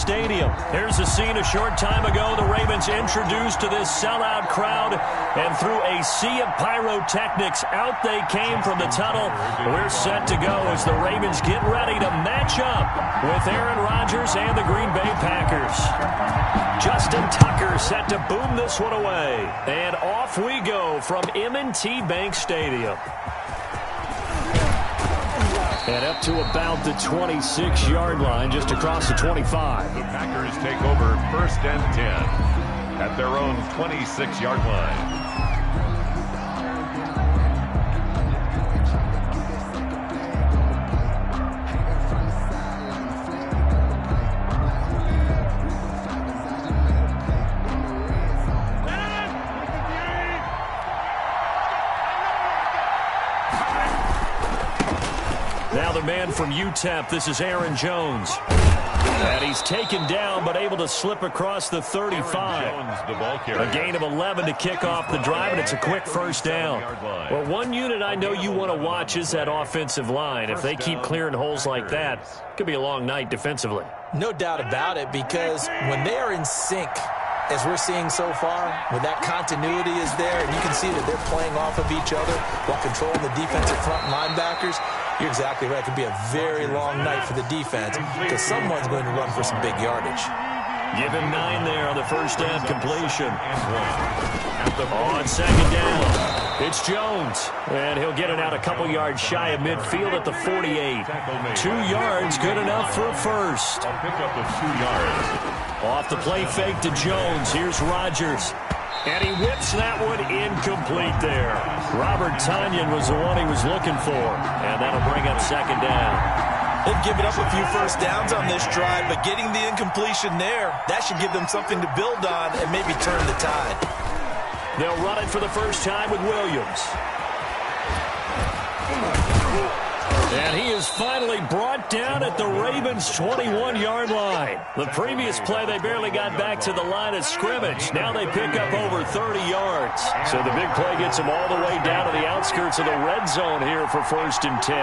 Stadium. Here's a scene a short time ago. The Ravens introduced to this sellout crowd, and through a sea of pyrotechnics, out they came from the tunnel. We're set to go as the Ravens get ready to match up with Aaron Rodgers and the Green Bay Packers. Justin Tucker set to boom this one away. And off we go from M&T Bank Stadium. And up to about the 26-yard line, just across the 25. The Packers take over 1st and 10 at their own 26-yard line. Now the man from UTEP, this is Aaron Jones. And he's taken down, but able to slip across the 35. Jones, the ball carrier. A gain of 11 to kick off the drive, and it's a quick first down. Well, one unit I know you want to watch is that offensive line. If they keep clearing holes like that, it could be a long night defensively. No doubt about it, because when they are in sync, as we're seeing so far, when that continuity is there, and you can see that they're playing off of each other while controlling the defensive front linebackers, you're exactly right. It could be a very long night for the defense because someone's going to run for some big yardage. Give him 9 there on the first down completion. On second down, it's Jones. And he'll get it out a couple yards shy of midfield at the 48. 2 yards, good enough for a first. I'll pick up the 2 yards. Off the play fake to Jones. Here's Rodgers. And he whips that one incomplete there. Robert Tonyan was the one he was looking for. And that'll bring up second down. They've given up a few first downs on this drive, but getting the incompletion there, that should give them something to build on and maybe turn the tide. They'll run it for the first time with Williams. And he is finally brought down at the Ravens' 21-yard line. The previous play, they barely got back to the line of scrimmage. Now they pick up over 30 yards. So the big play gets them all the way down to the outskirts of the red zone here for 1st and 10.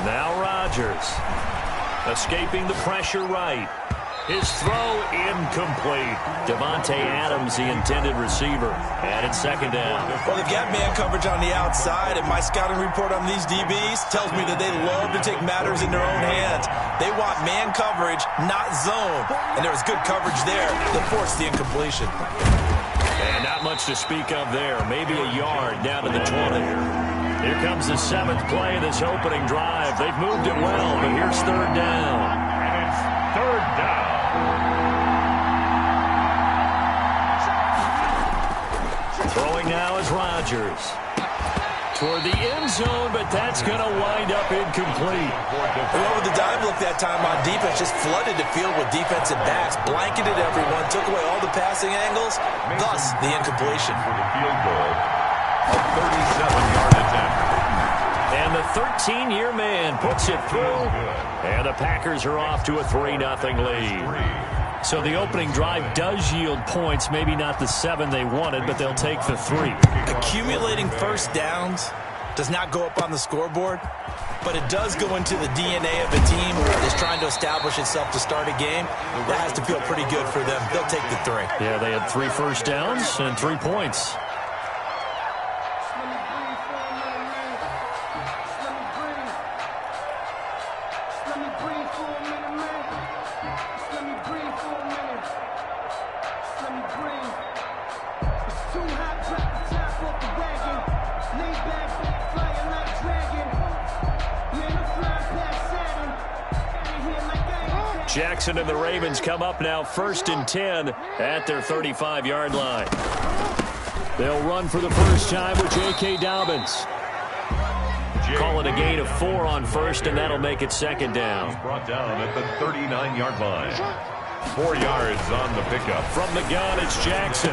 Now Rodgers, escaping the pressure right. His throw incomplete. Devontae Adams, the intended receiver. And it's second down. Well, they've got man coverage on the outside, and my scouting report on these DBs tells me that they love to take matters in their own hands. They want man coverage, not zone. And there was good coverage there that forced the incompletion. And not much to speak of there. Maybe a yard down to the 20. Here comes the 7th play of this opening drive. They've moved it well, but here's 3rd down. And it's 3rd down. Throwing now is Rodgers. Toward the end zone, but that's going to wind up incomplete. Well, with the dive look that time on defense, just flooded the field with defensive backs, blanketed everyone, took away all the passing angles, thus the incompletion. For the field goal, a 37-yard attempt. And the 13-year man puts it through, and the Packers are off to a 3-0 lead. So the opening drive does yield points, maybe not the 7 they wanted, but they'll take the 3. Accumulating first downs does not go up on the scoreboard, but it does go into the DNA of a team that's trying to establish itself to start a game. That has to feel pretty good for them. They'll take the 3. Yeah, they had 3 first downs and 3 points. Jackson and the Ravens come up now 1st and 10 at their 35-yard line. They'll run for the first time with J.K. Dobbins. Call it a gain of 4 on first, and that'll make it second down. Brought down at the 39-yard line. 4 yards on the pickup. From the gun, it's Jackson.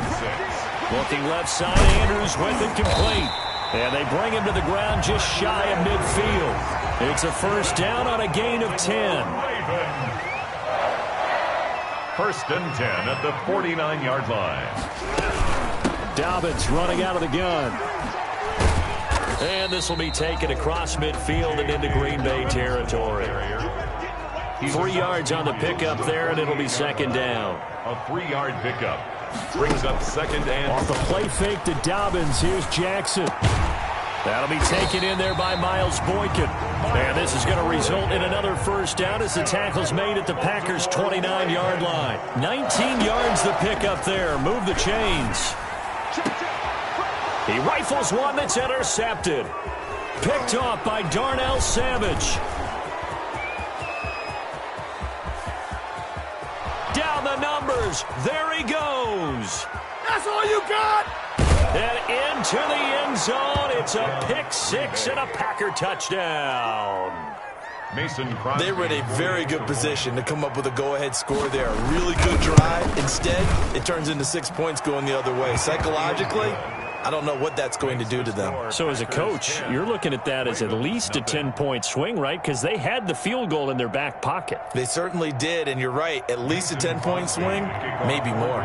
Looking left side, Andrews with it complete. And they bring him to the ground just shy of midfield. It's a first down on a gain of 10. 1st and 10 at the 49-yard line. Dobbins running out of the gun. And this will be taken across midfield and into Green Bay territory. 3 yards on the pickup there, and it'll be second down. A 3-yard pickup brings up second and... Off the play fake to Dobbins, here's Jackson. That'll be taken in there by Miles Boykin. And this is going to result in another first down as the tackle's made at the Packers' 29-yard line. 19 yards the pickup there. Move the chains. He rifles one that's intercepted. Picked off by Darnell Savage. Down the numbers. There he goes. That's all you got? And into the end zone. It's a pick six and a Packer touchdown. Mason Crosby. They were in a very good position to come up with a go-ahead score there. A really good drive. Instead, it turns into 6 points going the other way. Psychologically, I don't know what that's going to do to them. So as a coach, you're looking at that as at least a 10-point swing, right? Because they had the field goal in their back pocket. They certainly did, and you're right. At least a 10-point swing, maybe more.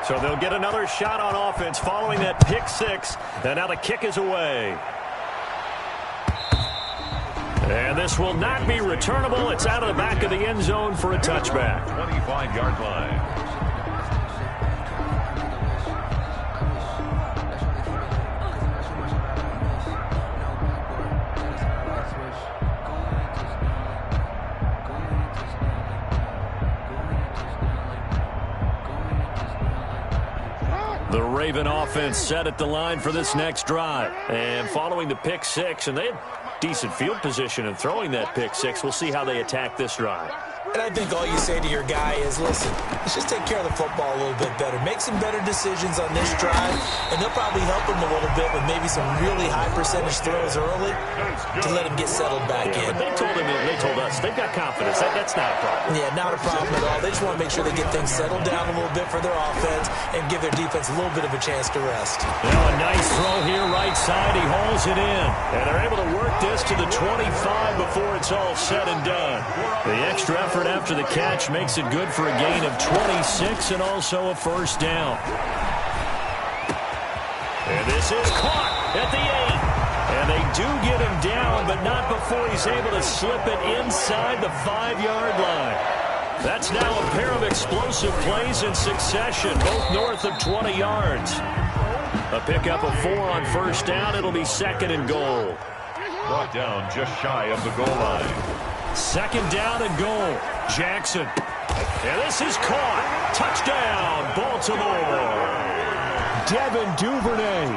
So they'll get another shot on offense following that pick six. And now the kick is away. And this will not be returnable. It's out of the back of the end zone for a touchback. 25-yard line. The Raven offense set at the line for this next drive. And following the pick six, and they had decent field position in throwing that pick six. We'll see how they attack this drive. And I think all you say to your guy is, listen, let's just take care of the football a little bit better. Make some better decisions on this drive, and they'll probably help him a little bit with maybe some really high percentage throws early to let him get settled back in. But they told us they've got confidence. That's not a problem. Yeah, not a problem at all. They just want to make sure they get things settled down a little bit for their offense and give their defense a little bit of a chance to rest. Now a nice throw here right side. He hauls it in. And they're able to work this to the 25 before it's all said and done. The extra effort after the catch makes it good for a gain of 26 and also a first down. And this is caught at the 8. And they do get him down, but not before he's able to slip it inside the 5-yard line. That's now a pair of explosive plays in succession, both north of 20 yards. A pickup of 4 on first down. It'll be second and goal. Brought down just shy of the goal line. Second down and goal. Jackson. And this is caught. Touchdown, Baltimore. Devin Duvernay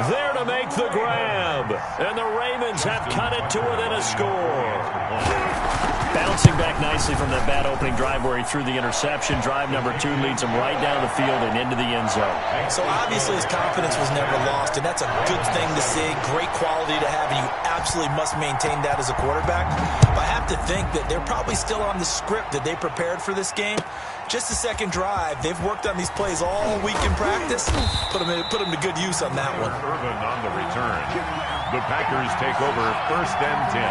there to make the grab. And the Ravens have cut it to within a score. Bouncing back nicely from that bad opening drive where he threw the interception. Drive number 2 leads him right down the field and into the end zone. So obviously his confidence was never lost, and that's a good thing to see. Great quality to have, and you absolutely must maintain that as a quarterback. But I have to think that they're probably still on the script that they prepared for this game. Just the second drive. They've worked on these plays all week in practice. Put them to good use on that one. Irvin on the return. The Packers take over first and 10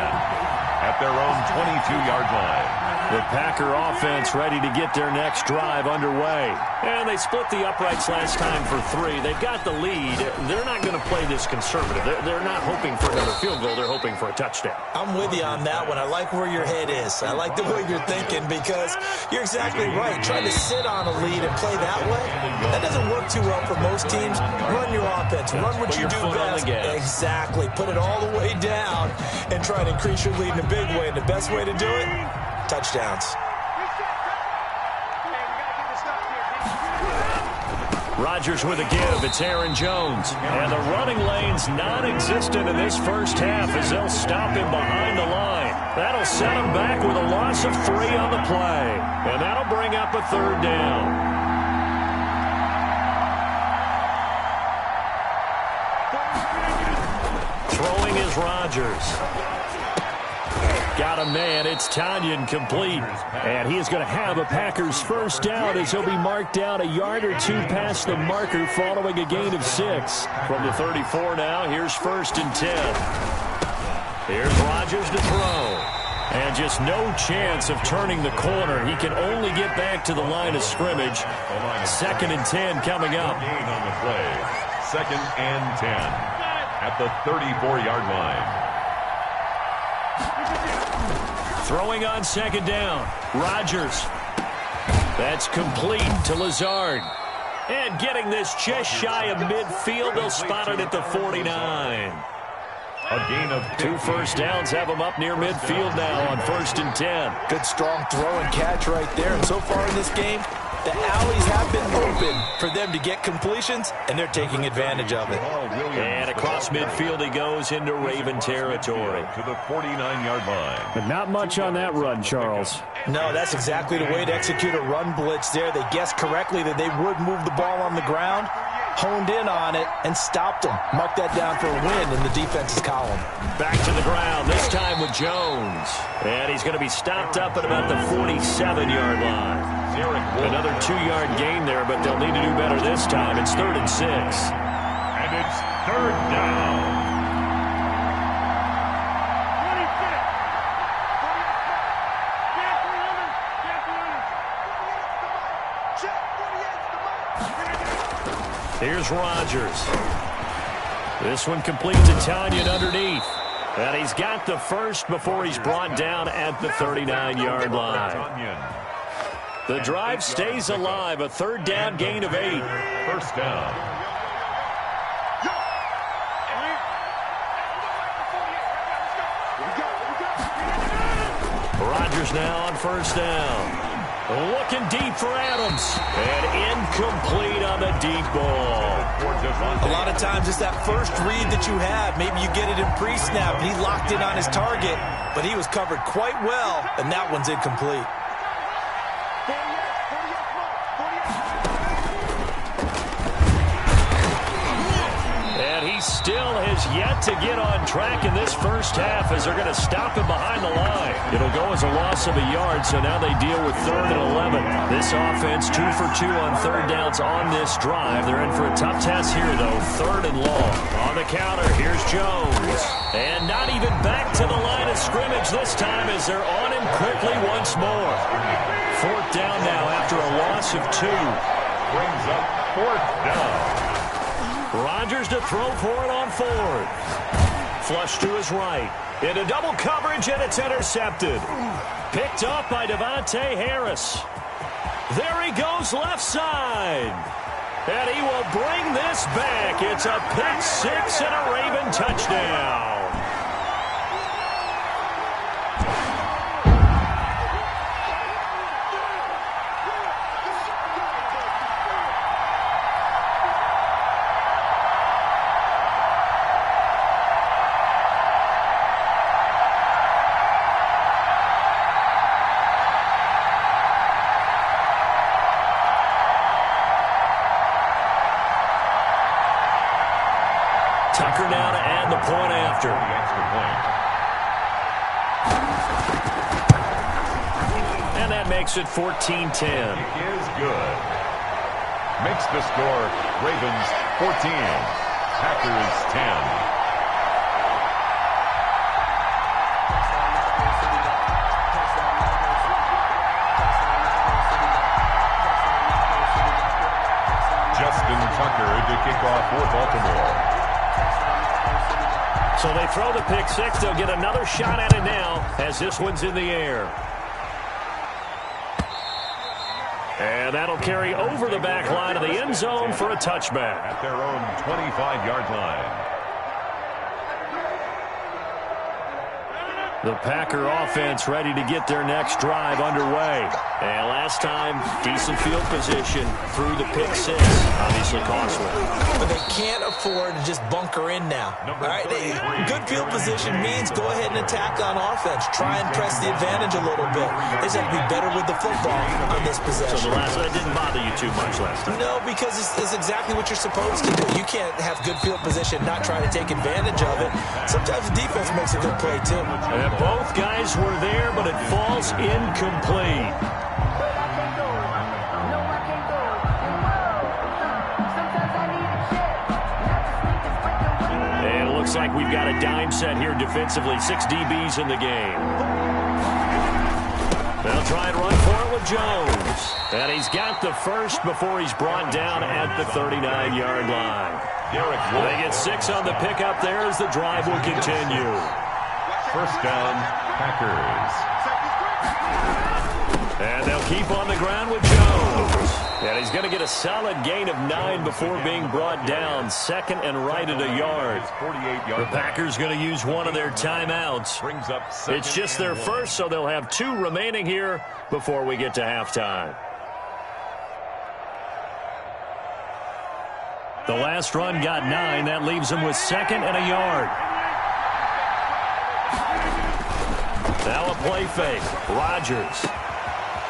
at their own 22-yard line. The Packer offense ready to get their next drive underway. And they split the uprights last time for 3. They've got the lead. They're not going to play this conservative. They're not hoping for another field goal. They're hoping for a touchdown. I'm with you on that one. I like where your head is. I like the way you're thinking because you're exactly right. Trying to sit on a lead and play that way, that doesn't work too well for most teams. Run your offense. Run what you do best. Exactly. Put it all the way down and try to increase your lead in a big way. And the best way to do it, touchdowns. Rodgers with a give. It's Aaron Jones. And the running lane's non-existent in this first half as they'll stop him behind the line. That'll set him back with a loss of 3 on the play. And that'll bring up a third down. Throwing is Rodgers. Got a man. It's Tanyan complete. And he is going to have a Packers first down as he'll be marked down a yard or 2 past the marker following a gain of 6. From the 34 now, here's first and 10. Here's Rodgers to throw. And just no chance of turning the corner. He can only get back to the line of scrimmage. 2nd and 10 coming up. Gain on the play. 2nd and 10 at the 34-yard line. Throwing on 2nd down. Rodgers. That's complete to Lazard. And getting this just shy of midfield. They'll spot it at the 49. A gain of 2 first downs have them up near midfield now on 1st and 10. Good strong throw and catch right there. And so far in this game, the alleys have been open for them to get completions, and they're taking advantage of it. And across midfield he goes into Raven territory. To the 49-yard line. But not much on that run, Charles. No, that's exactly the way to execute a run blitz there. They guessed correctly that they would move the ball on the ground, honed in on it, and stopped them. Mark that down for a win in the defense's column. Back to the ground, this time with Jones. And he's going to be stopped up at about the 47-yard line. Another 2-yard gain there, but they'll need to do better this time. It's 3rd and 6. And it's 3rd down. Here's Rodgers. This one complete to Tanyan underneath. And he's got the first before he's brought down at the 39-yard line. The drive stays alive. A 3rd down gain of 8. 1st down. Rodgers now on 1st down. Looking deep for Adams. And incomplete on the deep ball. A lot of times it's that first read that you have. Maybe you get it in pre-snap, and he locked in on his target, but he was covered quite well, and that one's incomplete. And he still has yet to get on track in this first half as they're going to stop him behind the line. It'll go as a loss of a yard, so now they deal with 3rd and 11. This offense 2 for 2 on 3rd downs on this drive. They're in for a tough test here, though. 3rd and long. On the counter, here's Jones. And not even back to the line of scrimmage this time as they're on him quickly once more. 4th down now after a loss of 2. Brings up 4th down. Rodgers to throw for it on 4th. Flush to his right. Into double coverage, and it's intercepted. Picked off by Devontae Harris. There he goes left side. And he will bring this back. It's a pick 6 and a Raven touchdown. Tucker now to add the point after. And that makes it 14-10. Is good. Makes the score Ravens 14, Packers 10. Justin Tucker to kick off for Baltimore. So they throw the pick 6. They'll get another shot at it now as this one's in the air. And that'll carry over the back line of the end zone for a touchback. At their own 25-yard line. The Packer offense ready to get their next drive underway. And last time, decent field position through the pick 6. Obviously costly. But they can't afford to just bunker in now. All right, good field position means go ahead and attack on offense. Try and press the advantage a little bit. They just have to be better with the football on this possession. So the last one didn't bother you too much last time? No, because it's exactly what you're supposed to do. You can't have good field position, not try to take advantage of it. Sometimes the defense makes a good play, too. And both guys were there, but it falls incomplete. And it looks like we've got a dime set here defensively. 6 DBs in the game. They'll try and run for it with Jones. And he's got the first before he's brought down at the 39-yard line. They get 6 on the pickup there as the drive will continue. First down, Packers. And they'll keep on the ground with Jones. And he's going to get a solid gain of 9 before being brought down. Second and right at a yard. The Packers going to use one of their timeouts. It's just their first, so they'll have 2 remaining here before we get to halftime. The last run got 9. That leaves them with second and a yard. Now a play fake. Rodgers.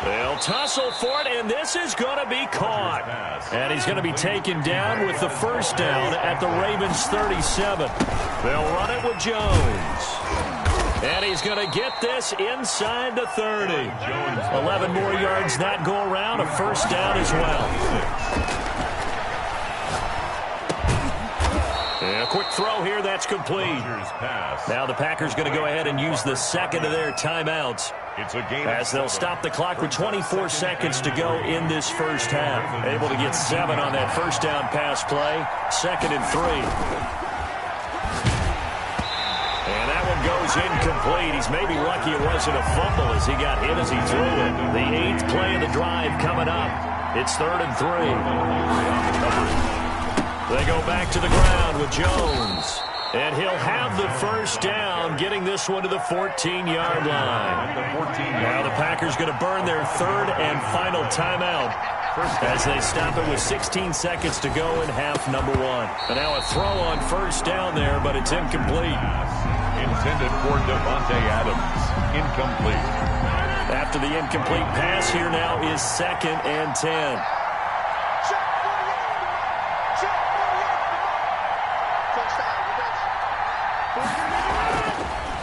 They'll tussle for it, and this is going to be caught. And he's going to be taken down with the first down at the Ravens' 37. They'll run it with Jones. And he's going to get this inside the 30. 11 more yards that go around, a first down as well. A quick throw here, that's complete. Now the Packers going to go ahead and use the second of their timeouts as they'll stop the clock with 24 seconds to go in this first half. Able to get 7 on that first down pass play. Second and 3. And that one goes incomplete. He's maybe lucky it wasn't a fumble as he got hit as he threw it. The 8th play of the drive coming up. It's 3rd and 3. They go back to the ground with Jones. And he'll have the first down, getting this one to the 14-yard line. Now the Packers going to burn their 3rd and final timeout as they stop it with 16 seconds to go in half number 1. And now a throw on first down there, but it's incomplete. Intended for Davante Adams. Incomplete. After the incomplete pass, here now is 2nd and 10.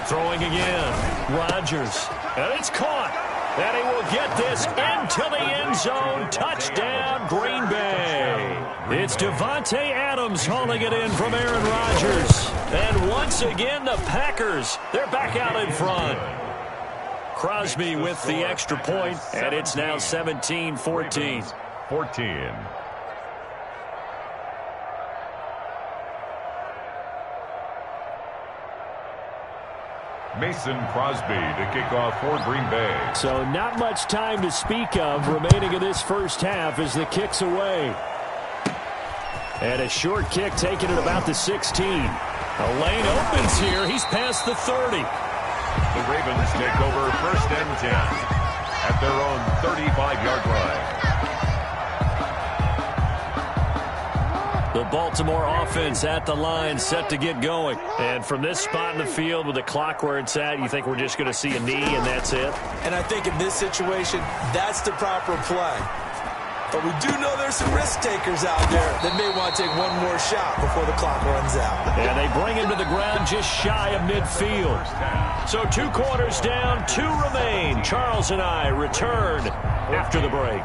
Throwing again, Rodgers, and it's caught, and he will get this into the end zone. Touchdown, Green Bay. It's Davante Adams hauling it in from Aaron Rodgers. And once again, the Packers, they're back out in front. Crosby with the extra point, and it's now 17-14. 14. Mason Crosby to kick off for Green Bay. So not much time to speak of remaining in this first half as the kick's away. And a short kick taken at about the 16. A lane opens here. He's past the 30. The Ravens take over 1st and 10 at their own 35-yard line. The Baltimore offense at the line, set to get going. And from this spot in the field with the clock where it's at, you think we're just going to see a knee and that's it? And I think in this situation, that's the proper play. But we do know there's some risk takers out there that may want to take one more shot before the clock runs out. And they bring him to the ground just shy of midfield. So 2 quarters down, 2 remain. Charles and I return after the break.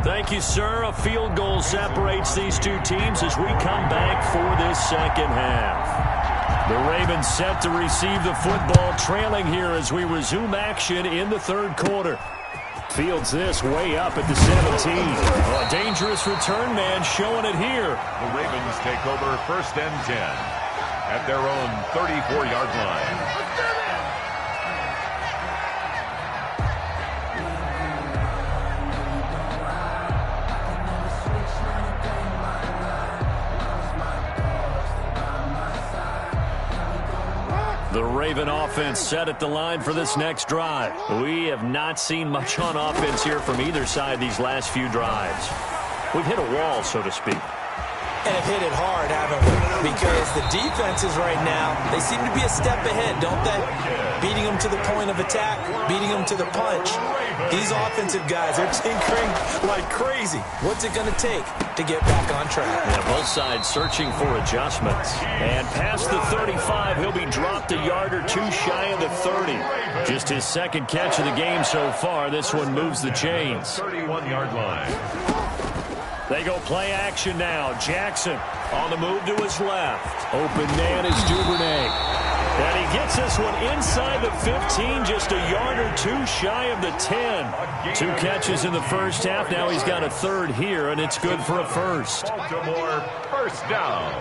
Thank you, sir. A field goal separates these 2 teams as we come back for this second half. The Ravens set to receive the football, trailing here as we resume action in the 3rd quarter. Fields this way up at the 17. A dangerous return man showing it here. The Ravens take over 1st and 10 at their own 34-yard line. The Raven offense set at the line for this next drive. We have not seen much on offense here from either side these last few drives. We've hit a wall, so to speak. And have hit it hard, haven't we? Because the defenses right now, they seem to be a step ahead, don't they? Beating them to the point of attack, beating them to the punch. These offensive guys, they're tinkering like crazy. What's it going to take to get back on track? Yeah, both sides searching for adjustments. And past the 35, he'll be dropped a yard or 2 shy of the 30. Just his 2nd catch of the game so far. This one moves the chains. 31-yard line. They go play action now. Jackson on the move to his left. Open man is Duvernay. And he gets this one inside the 15, just a yard or two shy of the 10. 2 catches in the first half. Now he's got a third here, and it's good for a first. Baltimore, first down.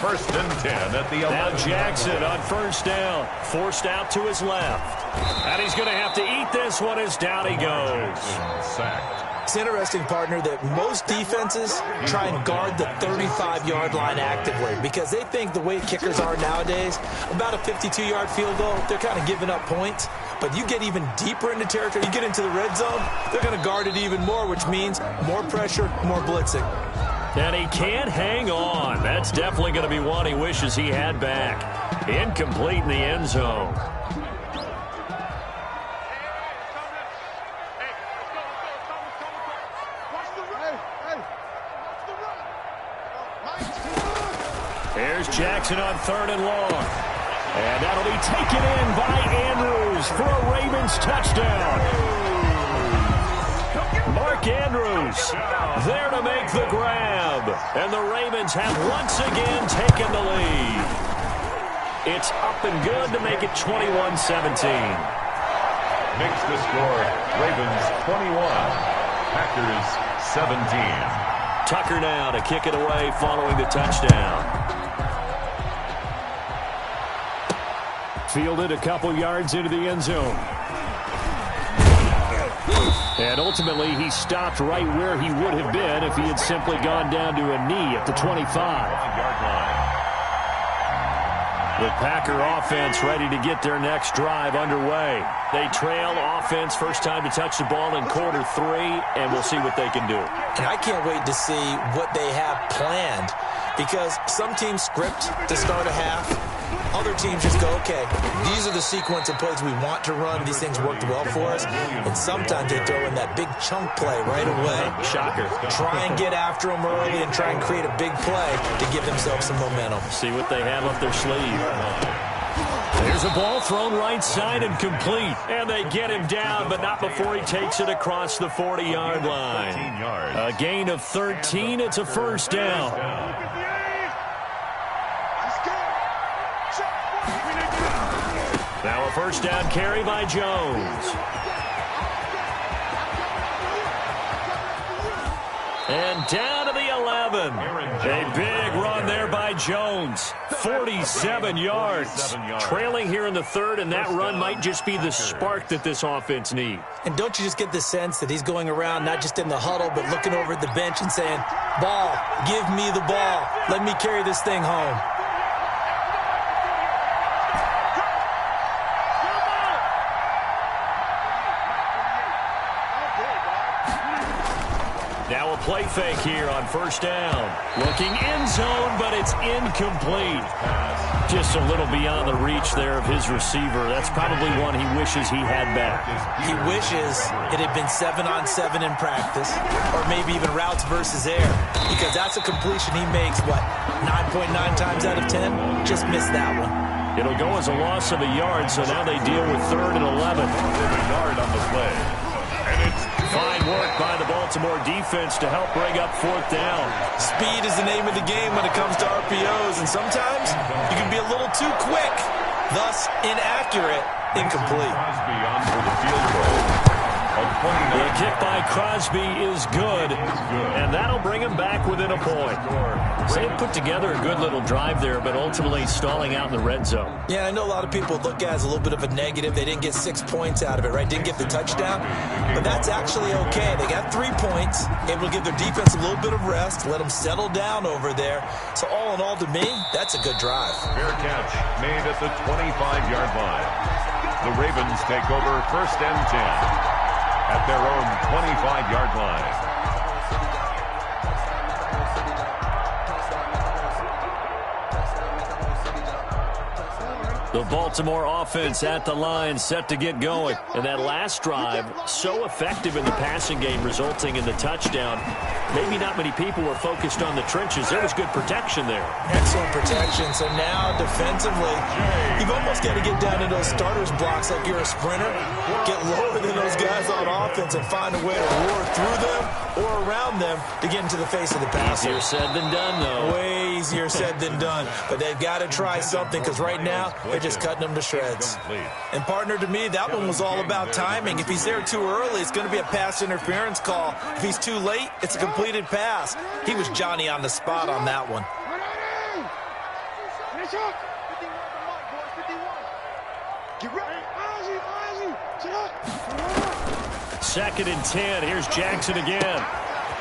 First and 10 at the 11. Now Jackson on first down, forced out to his left. And he's going to have to eat this one as down he goes. Sacked. It's interesting, partner, that most defenses try and guard the 35-yard line actively because they think the way kickers are nowadays, about a 52-yard field goal, they're kind of giving up points. But you get even deeper into territory, you get into the red zone, they're going to guard it even more, which means more pressure, more blitzing. And he can't hang on. That's definitely going to be one he wishes he had back. Incomplete in the end zone. Here's Jackson on third and long. And that'll be taken in by Andrews for a Ravens touchdown. Mark Andrews there to make the grab. And the Ravens have once again taken the lead. It's up and good to make it 21-17. Makes the score Ravens 21, Packers 17. Tucker now to kick it away following the touchdown. Fielded a couple yards into the end zone. And ultimately, he stopped right where he would have been if he had simply gone down to a knee at the 25. The Packer offense ready to get their next drive underway. They trail offense, first time to touch the ball in quarter 3, and we'll see what they can do. And I can't wait to see what they have planned because some teams script to start a half. Other teams just go, okay, these are the sequence of plays we want to run. These things worked well for us. And sometimes they throw in that big chunk play right away. Shocker. Try and get after them early and try and create a big play to give themselves some momentum. See what they have up their sleeve. There's a ball thrown right side and complete. And they get him down, but not before he takes it across the 40-yard line. A gain of 13. It's a first down. Now a first down carry by Jones. And down to the 11. A big run there by Jones. 47 yards. Trailing here in the third, and that run might just be the spark that this offense needs. And don't you just get the sense that he's going around not just in the huddle, but looking over at the bench and saying, ball, give me the ball. Let me carry this thing home. Now a play fake here on first down. Looking end zone, but it's incomplete. Just a little beyond the reach there of his receiver. That's probably one he wishes he had back. He wishes it had been 7-on-7 in practice, or maybe even routes versus air, because that's a completion he makes, what, 9.9 times out of 10? Just missed that one. It'll go as a loss of a yard, so now they deal with 3rd and 11. A yard on the play. And it's fine work by the Baltimore defense to help bring up 4th down. Speed is the name of the game when it comes to RPOs, and sometimes you can be a little too quick, thus inaccurate, incomplete. Crosby on for the field goal. The kick by Crosby is good, and that'll bring him back within a point. So they put together a good little drive there, but ultimately stalling out in the red zone. Yeah, I know a lot of people look at it as a little bit of a negative. They didn't get 6 points out of it, right? Didn't get the touchdown. But that's actually okay. They got 3 points, able to give their defense a little bit of rest, let them settle down over there. So all in all, to me, that's a good drive. Fair catch made at the 25-yard line. The Ravens take over 1st and 10 at their own 25-yard line. The Baltimore offense at the line, set to get going. And that last drive, so effective in the passing game, resulting in the touchdown. Maybe not many people were focused on the trenches. There was good protection there. Excellent protection. So now, defensively, you've almost got to get down to those starters blocks like you're a sprinter. Get lower than those guys on offense and find a way to roar through them or around them to get into the face of the passer. Easier said than done, though. Way easier said than done. But they've got to try something because right now, they're just cutting them to shreds. And, partner, to me, that one was all about timing. If he's there too early, it's going to be a pass interference call. If he's too late, it's a completed pass. He was Johnny on the spot on that one. Second and 10. Here's Jackson again.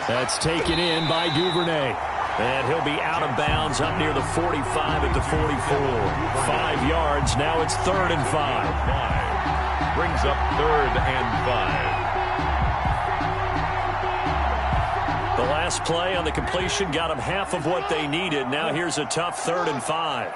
That's taken in by Duvernay. And he'll be out of bounds up near the 45 at the 44. 5 yards. Now it's 3rd and 5. Brings up 3rd and 5. The last play on the completion got them half of what they needed. Now here's a tough 3rd and 5.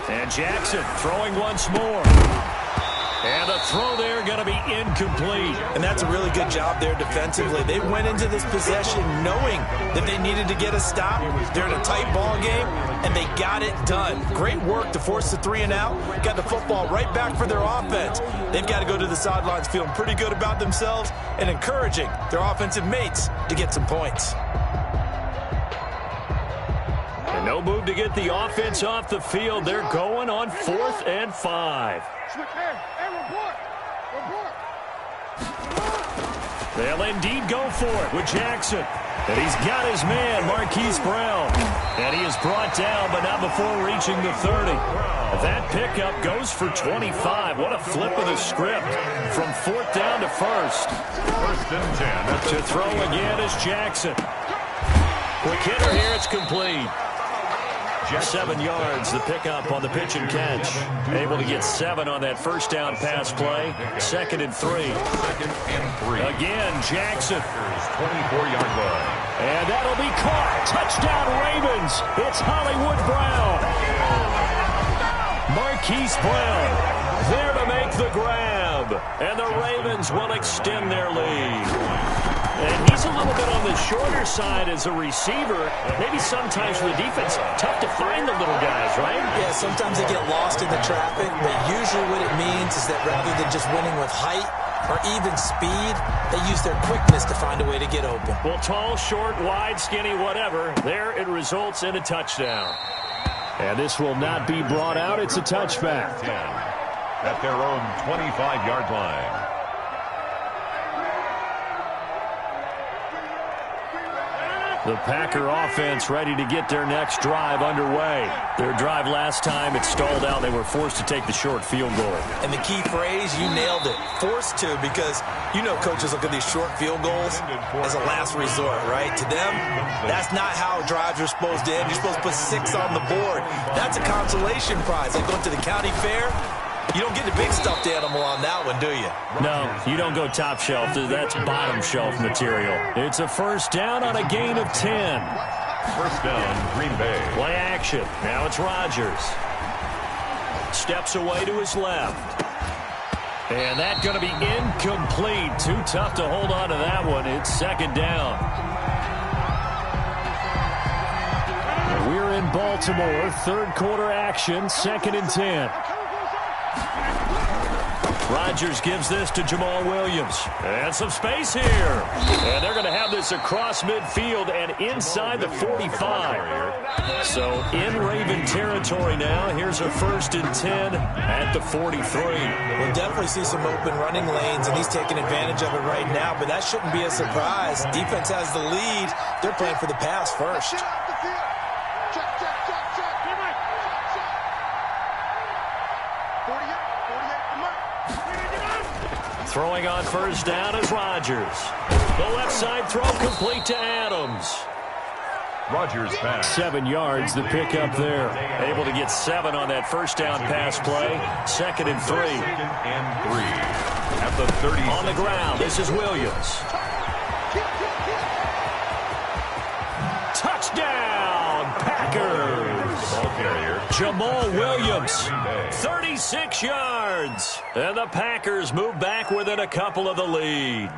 And Jackson throwing once more. And the throw there going to be incomplete. And that's a really good job there defensively. They went into this possession knowing that they needed to get a stop. They're in a tight ball game, and they got it done. Great work to force the 3 and out. Got the football right back for their offense. They've got to go to the sidelines feeling pretty good about themselves and encouraging their offensive mates to get some points. And no move to get the offense off the field. They're going on 4th and 5. They'll indeed go for it with Jackson. And he's got his man, Marquise Brown. And he is brought down, but not before reaching the 30. That pickup goes for 25. What a flip of the script from 4th down to 1st. 1st and 10. To throw again is Jackson. Quick hitter here, it's complete. 7 yards, the pickup on the pitch and catch. Able to get 7 on that 1st down pass play. 2nd and 3. 2nd and 3. Again, Jackson. 24-yard line. And that'll be caught. Touchdown, Ravens. It's Hollywood Brown. Marquise Brown there to make the grab. And the Ravens will extend their lead. And he's a little bit on the shorter side as a receiver. Maybe sometimes for the defense, tough to find the little guys, right? Yeah, sometimes they get lost in the traffic, but usually what it means is that rather than just winning with height or even speed, they use their quickness to find a way to get open. Well, tall, short, wide, skinny, whatever, there it results in a touchdown. And this will not be brought out. It's a touchback. 10 at their own 25-yard line. The Packer offense ready to get their next drive underway. Their drive last time, it stalled out. They were forced to take the short field goal. And the key phrase, you nailed it. Forced to, because you know coaches look at these short field goals as a last resort, right? To them, that's not how drives are supposed to end. You're supposed to put 6 on the board. That's a consolation prize. Like going to the county fair, you don't get the big stuffed animal on that one, do you? No, you don't go top shelf. That's bottom shelf material. It's a 1st down on a gain of 10. 1st down, Green Bay. Play action. Now it's Rodgers. Steps away to his left. And that's going to be incomplete. Too tough to hold on to that one. It's 2nd down. We're in Baltimore. 3rd quarter action. 2nd and 10. Rodgers gives this to Jamal Williams. And some space here. And they're going to have this across midfield and inside the 45. So in Raven territory now. Here's a 1st and 10 at the 43. We'll definitely see some open running lanes, and he's taking advantage of it right now. But that shouldn't be a surprise. Defense has the lead. They're playing for the pass first. Throwing on 1st down is Rodgers. The left side throw complete to Adams. Rodgers pass. 7 yards, the pickup there. Able to get 7 on that 1st down pass play. 2nd and 3. 2nd and 3 at the 30. On the ground, this is Williams. Touchdown, Packers. Ball carrier. Jamal Williams, 36 yards. And the Packers move back within a couple of the lead.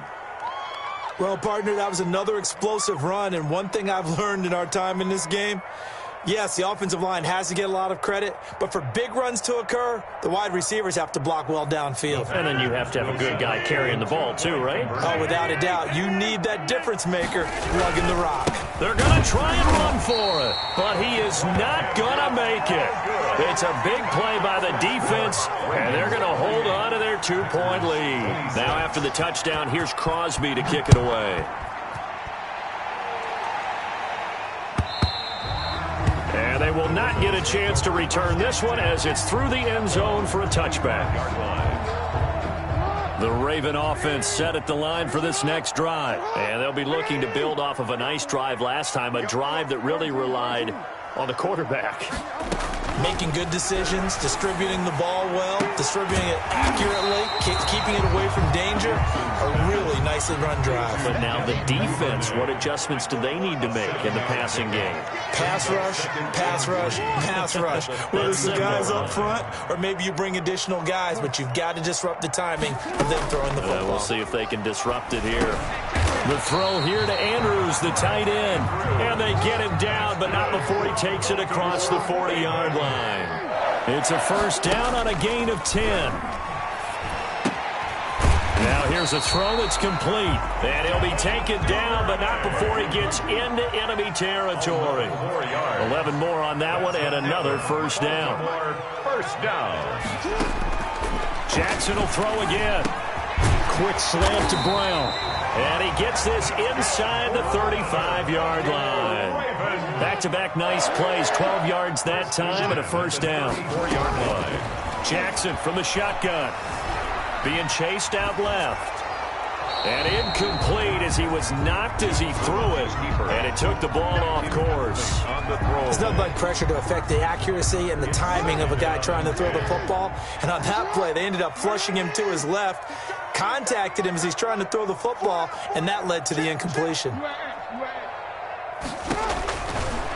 Well, partner, that was another explosive run. And one thing I've learned in our time in this game, Yes, the offensive line has to get a lot of credit, but for big runs to occur, the wide receivers have to block well downfield. And then you have to have a good guy carrying the ball too, right? Oh, without a doubt. You need that difference maker lugging the rock. They're going to try and run for it, but he is not going to make it. It's a big play by the defense, and they're going to hold on to their 2-point lead. Now after the touchdown, here's Crosby to kick it away. And they will not get a chance to return this one as it's through the end zone for a touchback. The Raven offense set at the line for this next drive. And they'll be looking to build off of a nice drive last time, a drive that really relied on the quarterback. Making good decisions, distributing the ball well, distributing it accurately, keeping it away from danger. A really nicely run drive. But now the defense, what adjustments do they need to make in the passing game? Pass rush, pass rush, pass rush. Whether it's the guys up front or maybe you bring additional guys, but you've got to disrupt the timing of them throwing the football. We'll see if they can disrupt it here. The throw here to Andrews, the tight end. And they get him down, but not before he takes it across the 40-yard line. It's a first down on a gain of 10. Now here's a throw that's complete. And he'll be taken down, but not before he gets into enemy territory. 11 more on that one and another first down. First down. Jackson will throw again. Quick slant to Brown. And he gets this inside the 35-yard line. Back-to-back nice plays, 12 yards that time and a first down. 4-yard line. Jackson from the shotgun. Being chased out left. And incomplete as he was knocked as he threw it. And it took the ball off course. There's nothing like pressure to affect the accuracy and the timing of a guy trying to throw the football. And on that play, they ended up flushing him to his left, contacted him as he's trying to throw the football, and that led to the incompletion.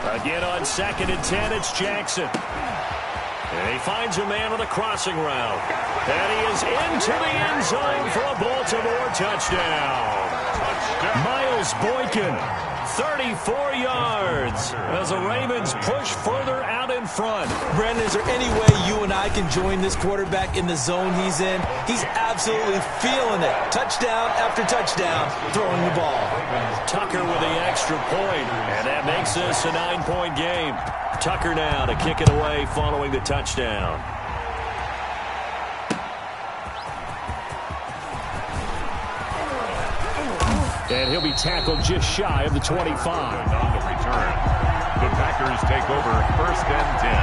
Again on 2nd and 10, it's Jackson. And he finds a man on the crossing route. And he is into the end zone for a Baltimore touchdown. Miles Boykin, 34 yards as the Ravens push further out in front. Brandon, is there any way you and I can join this quarterback in the zone he's in? He's absolutely feeling it. Touchdown after touchdown, throwing the ball. Tucker with the extra point, and that makes this a 9-point game. Tucker now to kick it away following the touchdown. And he'll be tackled just shy of the 25. On the return, the Packers take over 1st and 10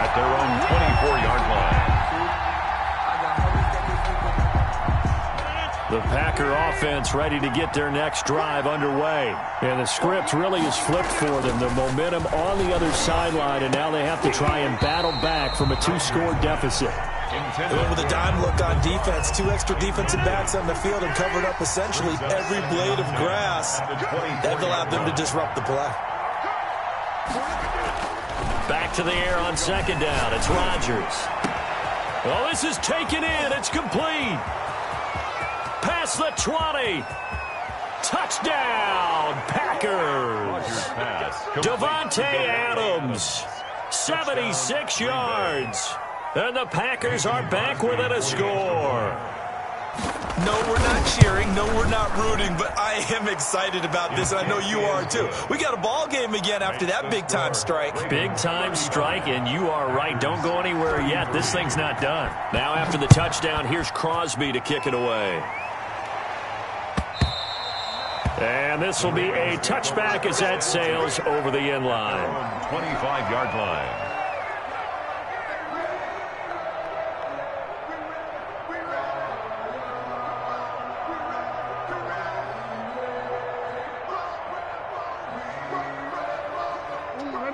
at their own 24-yard line. The Packer offense ready to get their next drive underway. And the script really is flipped for them. The momentum on the other sideline, and now they have to try and battle back from a 2-score deficit. Went with a dime look on defense. 2 extra defensive backs on the field and covered up essentially every blade of grass. That allowed them to disrupt the play. Back to the air on 2nd down. It's Rodgers. Well, this is taken in. It's complete. Past the 20. Touchdown, Packers. Devontae Adams, 76 yards. And the Packers are back within a score. No, we're not cheering. No, we're not rooting. But I am excited about this, and I know you are too. We got a ball game again after that big-time strike. Big-time strike, and you are right. Don't go anywhere yet. This thing's not done. Now after the touchdown, here's Crosby to kick it away. And this will be a touchback as that sails over the end line. 25-yard line.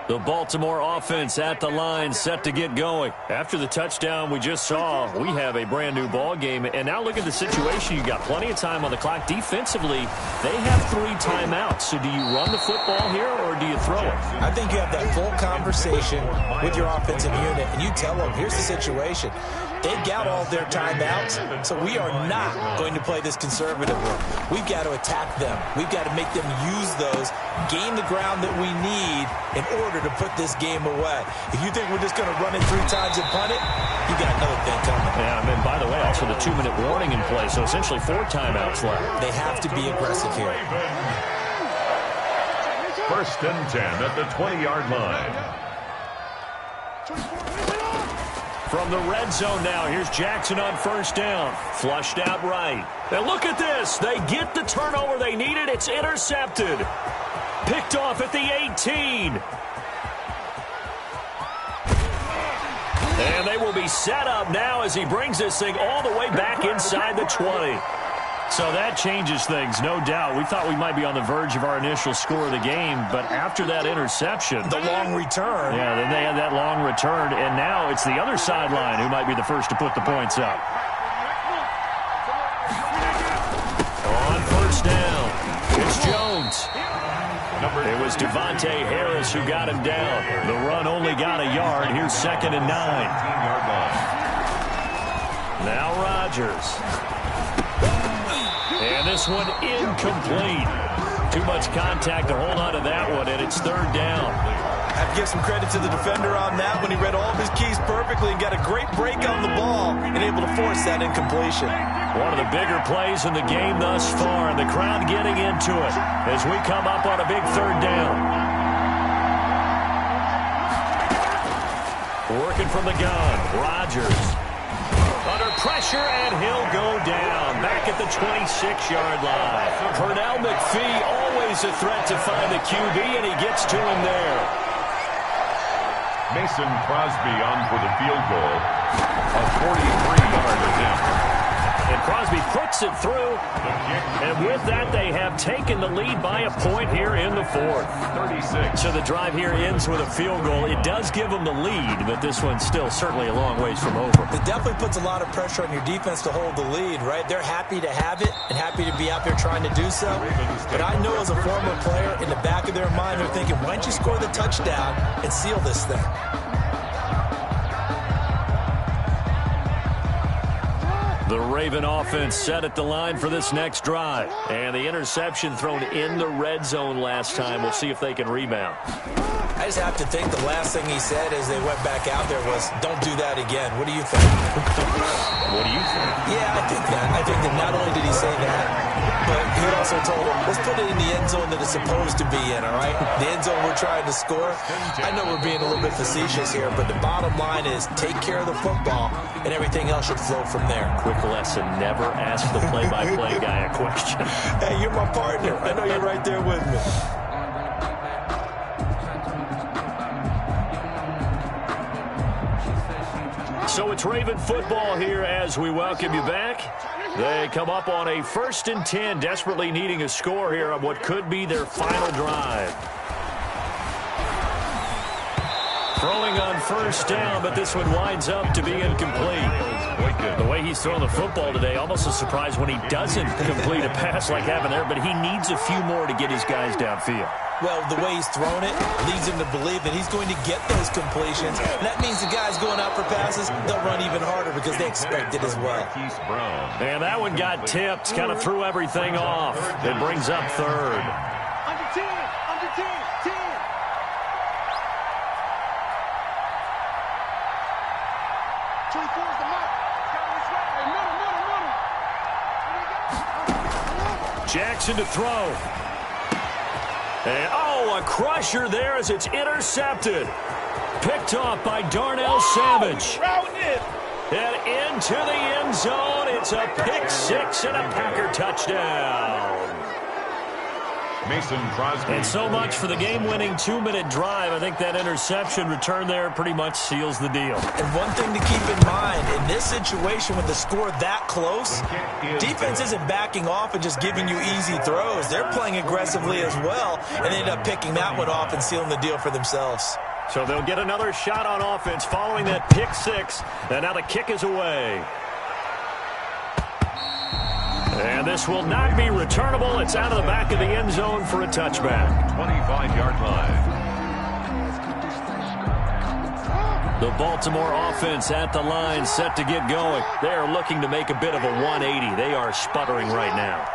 The Baltimore offense at the line, set to get going. After the touchdown we just saw, we have a brand new ball game. And now look at the situation. You got plenty of time on the clock. Defensively, they have 3 timeouts. So do you run the football here or do you throw it? I think you have that full conversation with your offensive unit, and you tell them, here's the situation. They've got all their timeouts, so we are not going to play this conservatively. We've got to attack them. We've got to make them use those, gain the ground that we need in order harder to put this game away. If you think we're just going to run it 3 times and punt it, you got another thing coming. Yeah, and then, by the way, also the 2-minute warning in play, so essentially 4 timeouts left. They have to be aggressive here. First and 10 at the 20-yard line. From the red zone now, here's Jackson on first down. Flushed out right. And look at this. They get the turnover they needed. It's intercepted. Picked off at the 18. And they will be set up now as he brings this thing all the way back inside the 20. So that changes things, no doubt. We thought we might be on the verge of our initial score of the game, but after that interception, the long return. Yeah, then they had that long return, and now it's the other sideline who might be the first to put the points up. On first down, it's Jones. It was Devontae Harris who got him down. The run only got a yard. Here's 2nd and 9. Now Rodgers. And this one incomplete. Too much contact to hold on to that one, and it's 3rd down. I have to give some credit to the defender on that when he read all of his keys perfectly and got a great break on the ball and able to force that incompletion. One of the bigger plays in the game thus far, and the crowd getting into it as we come up on a big 3rd down. Working from the gun, Rodgers. Under pressure, and he'll go down. Back at the 26-yard line. Pernell McPhee, always a threat to find the QB, and he gets to him there. Mason Crosby on for the field goal. A 43-yard attempt. And Crosby puts it through. And with that, they have taken the lead by a point here in the 4th. 36. So the drive here ends with a field goal. It does give them the lead, but this one's still certainly a long ways from over. It definitely puts a lot of pressure on your defense to hold the lead, right? They're happy to have it and happy to be out there trying to do so. But I know as a former player, in the back of their mind, they're thinking, why don't you score the touchdown and seal this thing? The Raven offense set at the line for this next drive. And the interception thrown in the red zone last time. We'll see if they can rebound. I just have to think the last thing he said as they went back out there was, don't do that again. What do you think? What do you think? Yeah, I think that. I think that not only did he say that, but he also told him, let's put it in the end zone that it's supposed to be in, all right? The end zone we're trying to score. I know we're being a little bit facetious here, but the bottom line is take care of the football, and everything else should flow from there. Quick lesson, never ask the play-by-play guy a question. Hey, you're my partner. I know you're right there with me. So it's Raven football here as we welcome you back. They come up on a 1st and 10, desperately needing a score here on what could be their final drive. Throwing on first down, but this one winds up to be incomplete. The way he's throwing the football today, almost a surprise when he doesn't complete a pass like happened there, but he needs a few more to get his guys downfield. Well, the way he's thrown it leads him to believe that he's going to get those completions. And that means the guys going out for passes, they'll run even harder because they expect it as well. And that one got tipped, kind of threw everything off. It brings up 3rd. Under 10, under 10, 10. Jackson to throw. And, a crusher there as it's intercepted. Picked off by Darnell Savage. And into the end zone. It's a pick 6 and a Packer touchdown. Mason Crosby. And so much for the game-winning 2-minute drive. I think that interception return there pretty much seals the deal. And one thing to keep in mind, in this situation with the score that close, defense isn't backing off and just giving you easy throws. They're playing aggressively as well, and they end up picking that one off and sealing the deal for themselves. So they'll get another shot on offense following that pick 6. And now the kick is away. And this will not be returnable. It's out of the back of the end zone for a touchback. 25-yard line. The Baltimore offense at the line, set to get going. They are looking to make a bit of a 180. They are sputtering right now.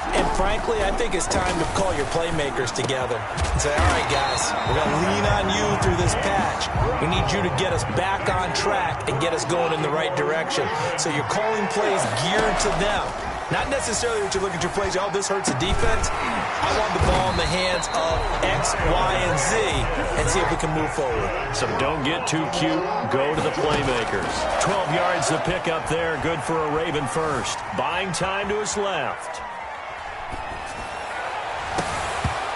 And frankly, I think it's time to call your playmakers together and say, all right, guys, we're going to lean on you through this patch. We need you to get us back on track and get us going in the right direction. So you're calling plays geared to them. Not necessarily that you look at your plays, oh, this hurts the defense. I want the ball in the hands of X, Y, and Z and see if we can move forward. So don't get too cute. Go to the playmakers. 12 yards to pick up there. Good for a Raven first. Buying time to his left.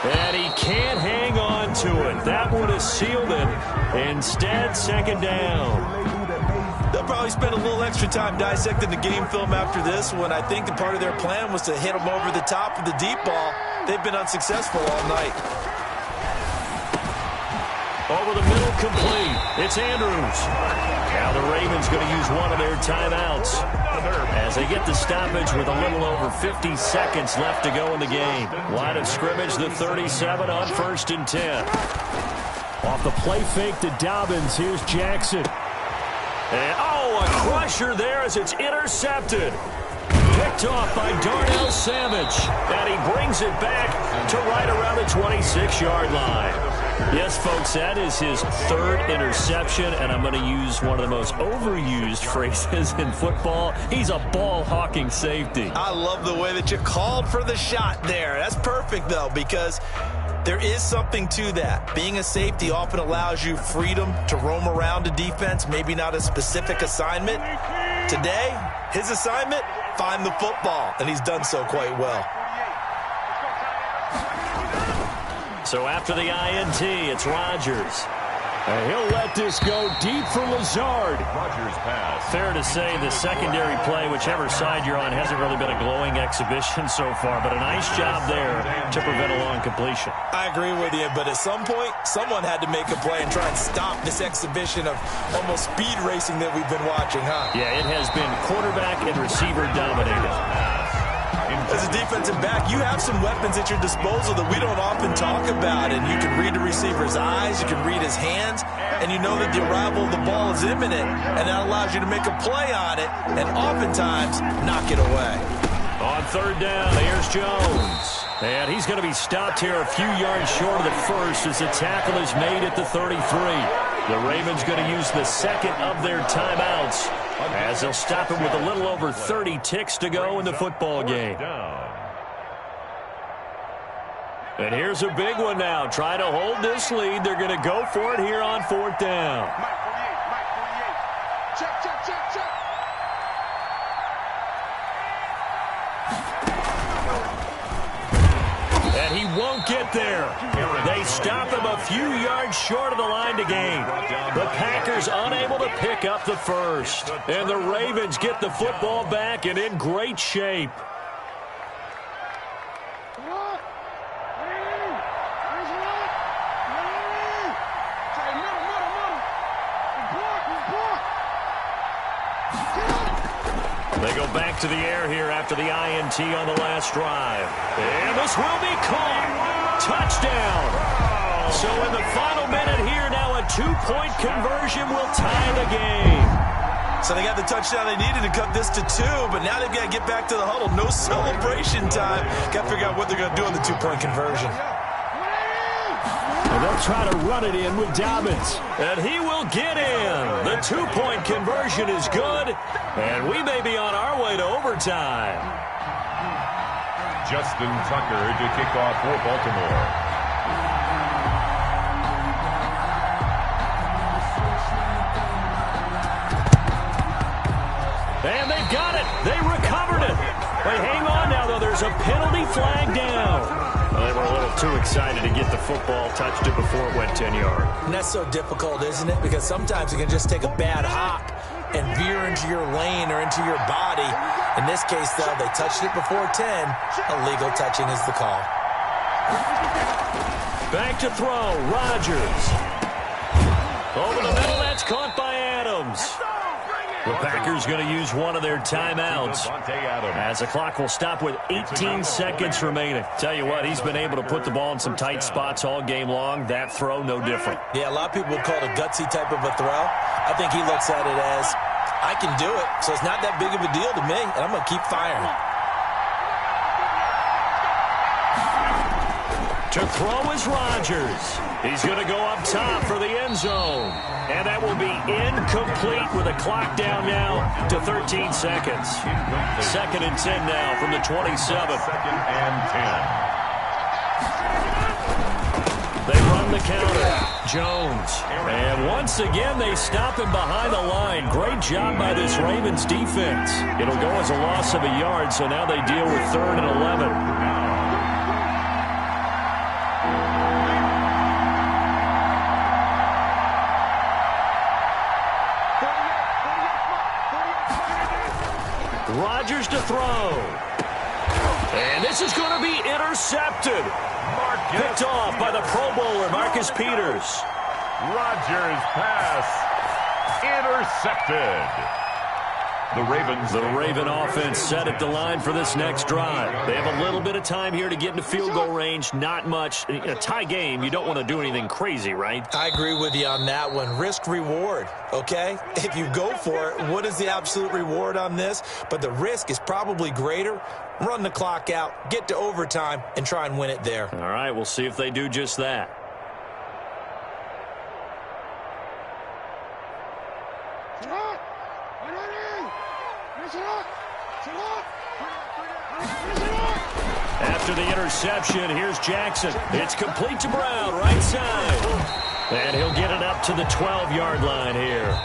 And he can't hang on to it. That would have sealed it. Instead, second down. They'll probably spend a little extra time dissecting the game film after this one. I think the part of their plan was to hit them over the top of the deep ball. They've been unsuccessful all night. Over the middle, complete. It's Andrews. Now the Ravens going to use one of their timeouts as they get the stoppage with a little over 50 seconds left to go in the game. Line of scrimmage, the 37 on 1st and 10. Off the play fake to Dobbins. Here's Jackson. And, a crusher there as it's intercepted. Picked off by Darnell Savage. And he brings it back to right around the 26-yard line. Yes, folks, that is his 3rd interception, and I'm going to use one of the most overused phrases in football. He's a ball-hawking safety. I love the way that you called for the shot there. That's perfect, though, because there is something to that. Being a safety often allows you freedom to roam around a defense, maybe not a specific assignment. Today, his assignment, find the football, and he's done so quite well. So after the INT, it's Rodgers. And he'll let this go deep for Lazard. Rodgers pass. Fair to say the secondary play, whichever side you're on, hasn't really been a glowing exhibition so far, but a nice job there to prevent a long completion. I agree with you, but at some point, someone had to make a play and try and stop this exhibition of almost speed racing that we've been watching, huh? Yeah, it has been quarterback and receiver dominated. As a defensive back, you have some weapons at your disposal that we don't often talk about, and you can read the receiver's eyes, you can read his hands, and you know that the arrival of the ball is imminent, and that allows you to make a play on it and oftentimes knock it away. On 3rd down, here's Jones. And he's going to be stopped here a few yards short of the first as the tackle is made at the 33. The Ravens going to use the 2nd of their timeouts as they'll stop him with a little over 30 ticks to go in the football game. And here's a big one now. Try to hold this lead. They're going to go for it here on 4th down. Check, check, check, check. And he won't get there. They stop him a few yards short of the line to gain. The Packers unable to pick up the first. And the Ravens get the football back and in great shape. They go back to the air here after the INT on the last drive. And this will be caught. Touchdown. So in the final minute here, now a 2-point conversion will tie the game. So they got the touchdown they needed to cut this to 2, but now they've got to get back to the huddle. No celebration time. Got to figure out what they're going to do on the 2-point conversion. And they'll try to run it in with Dobbins. And he will get in. The 2-point conversion is good, and we may be on our way to overtime. Justin Tucker to kick off for Baltimore. And they've got it. They recovered it. But hang on now, though. There's a penalty flag down. Well, they were a little too excited to get the football, touched it before it went 10 yards. And that's so difficult, isn't it? Because sometimes you can just take a bad hop and veer into your lane or into your body. In this case, though, they touched it before 10. Illegal touching is the call. Back to throw. Rodgers. Over the middle, that's caught by Adams. The Packers going to use one of their timeouts as the clock will stop with 18 seconds remaining. Tell you what, he's been able to put the ball in some tight spots all game long. That throw, no different. Yeah, a lot of people would call it a gutsy type of a throw. I think he looks at it as, I can do it, so it's not that big of a deal to me, and I'm going to keep firing. To throw is Rodgers. He's going to go up top for the end zone. And that will be incomplete with a clock down now to 13 seconds. Second and 10 now from the 27. Second and 10. They run the counter. Jones. And once again, they stop him behind the line. Great job by this Ravens defense. It'll go as a loss of a yard, so now they deal with 3rd and 11. Rodgers to throw. And this is going to be intercepted. Picked off by the Pro Bowler, Marcus Peters. Rodgers pass intercepted. The Raven offense set at the line for this next drive. They have a little bit of time here to get into field goal range. Not much. In a tie game, you don't want to do anything crazy, right? I agree with you on that one. Risk-reward, okay? If you go for it, what is the absolute reward on this? But the risk is probably greater. Run the clock out, get to overtime, and try and win it there. All right, we'll see if they do just that. After the interception, here's Jackson. It's complete to Brown, right side. And he'll get it up to the 12-yard line here.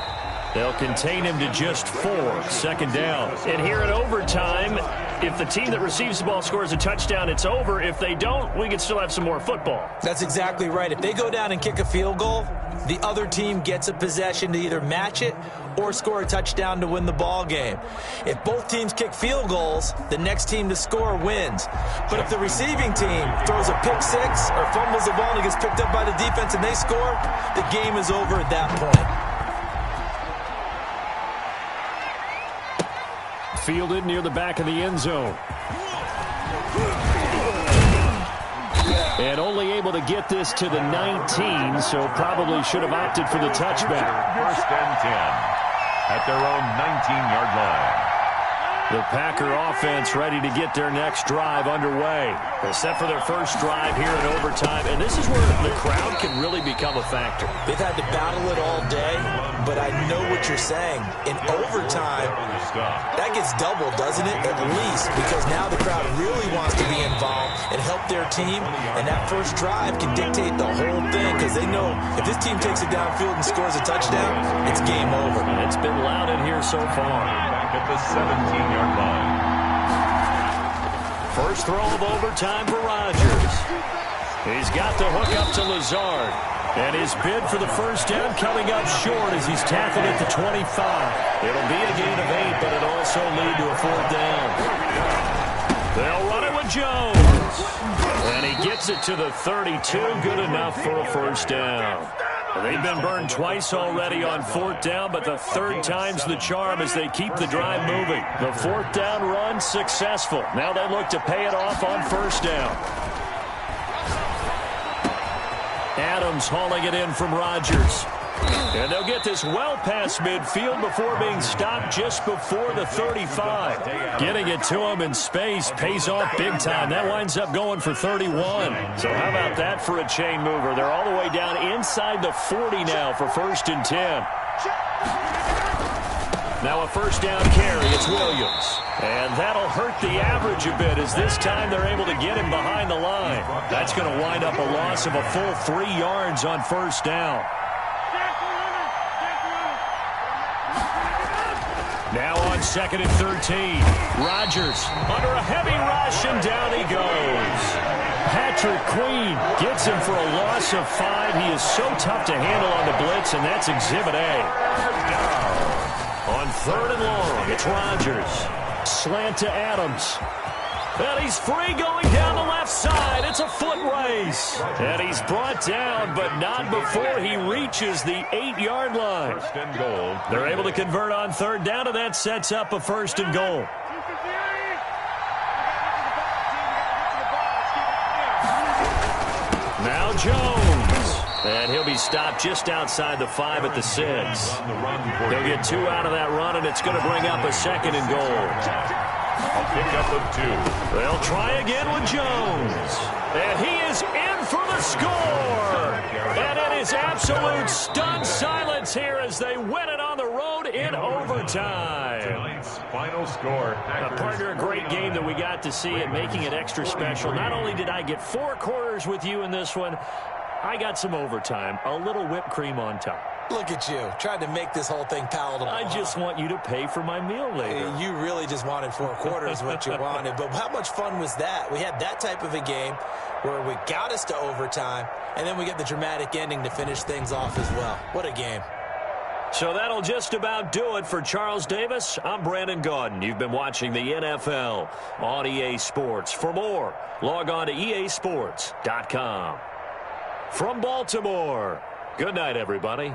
They'll contain him to just 4. Second down. And here in overtime, if the team that receives the ball scores a touchdown, it's over. If they don't, we can still have some more football. That's exactly right. If they go down and kick a field goal, the other team gets a possession to either match it or score a touchdown to win the ball game. If both teams kick field goals, the next team to score wins. But if the receiving team throws a pick six or fumbles the ball and it gets picked up by the defense and they score, the game is over at that point. Fielded near the back of the end zone. And only able to get this to the 19, so probably should have opted for the touchback. First and 10 at their own 19-yard line. The Packer offense ready to get their next drive underway. They're set for their first drive here in overtime, and this is where the crowd can really become a factor. They've had to battle it all day, but I know what you're saying. In overtime, that gets doubled, doesn't it? At least, because now the crowd really wants to be involved and help their team, and that first drive can dictate the whole thing, because they know if this team takes it downfield and scores a touchdown, it's game over. And it's been loud in here so far. At the 17-yard line. First throw of overtime for Rodgers. He's got the hook up to Lazard. And his bid for the first down coming up short as he's tackled at the 25. It'll be a gain of 8, but it'll also lead to a 4th down. They'll run it with Jones. And he gets it to the 32. Good enough for a first down. They've been burned twice already on 4th down, but the 3rd time's the charm as they keep the drive moving. The 4th down run successful. Now they look to pay it off on first down. Adams hauling it in from Rodgers. And they'll get this well past midfield before being stopped just before the 35. Getting it to him in space pays off big time. That winds up going for 31. So how about that for a chain mover? They're all the way down inside the 40 now for 1st and 10. Now a first down carry. It's Williams. And that'll hurt the average a bit as this time they're able to get him behind the line. That's going to wind up a loss of a full 3 yards on first down. Now on 2nd and 13. Rodgers under a heavy rush, and down he goes. Patrick Queen gets him for a loss of 5. He is so tough to handle on the blitz, and that's Exhibit A. On 3rd and long, it's Rodgers. Slant to Adams. And he's free going down the left side. It's a foot race. And he's brought down, but not before he reaches the 8-yard line. First and goal. They're able to convert on 3rd down, and that sets up a 1st and goal. Now Jones. And he'll be stopped just outside the 5 at the 6. He'll get 2 out of that run, and it's going to bring up a 2nd and goal. A pickup of 2. They'll try again with Jones. And he is in in for the score. And it is absolute stunned silence here as they win it on the road in overtime. Tonight's final score. Partner, a great game that we got to see and making it extra special. Not only did I get 4 quarters with you in this one, I got some overtime, a little whipped cream on top. Look at you, trying to make this whole thing palatable. I just want you to pay for my meal later. You really just wanted 4 quarters what you wanted. But how much fun was that? We had that type of a game where we got us to overtime, and then we get the dramatic ending to finish things off as well. What a game. So that'll just about do it for Charles Davis. I'm Brandon Gaudin. You've been watching the NFL on EA Sports. For more, log on to easports.com. From Baltimore, good night, everybody.